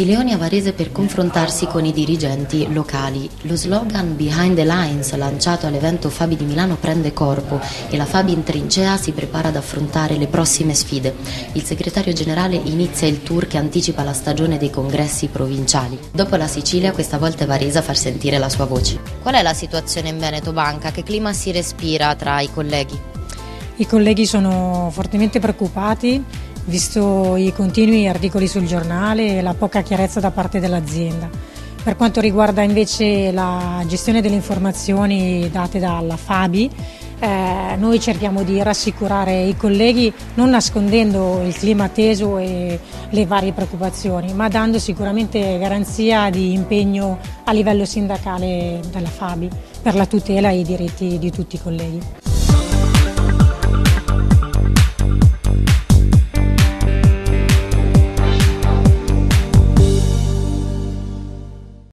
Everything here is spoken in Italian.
Castiglioni a Varese per confrontarsi con i dirigenti locali. Lo slogan Behind the Lines lanciato all'evento Fabi di Milano prende corpo e la Fabi in trincea si prepara ad affrontare le prossime sfide. Il segretario generale inizia il tour che anticipa la stagione dei congressi provinciali. Dopo la Sicilia, questa volta è Varese a far sentire la sua voce. Qual è la situazione in Veneto Banca? Che clima si respira tra i colleghi? I colleghi sono fortemente preoccupati, visto i continui articoli sul giornale e la poca chiarezza da parte dell'azienda. Per quanto riguarda invece la gestione delle informazioni date dalla Fabi, noi cerchiamo di rassicurare i colleghi non nascondendo il clima teso e le varie preoccupazioni, ma dando sicuramente garanzia di impegno a livello sindacale della Fabi per la tutela e i diritti di tutti i colleghi.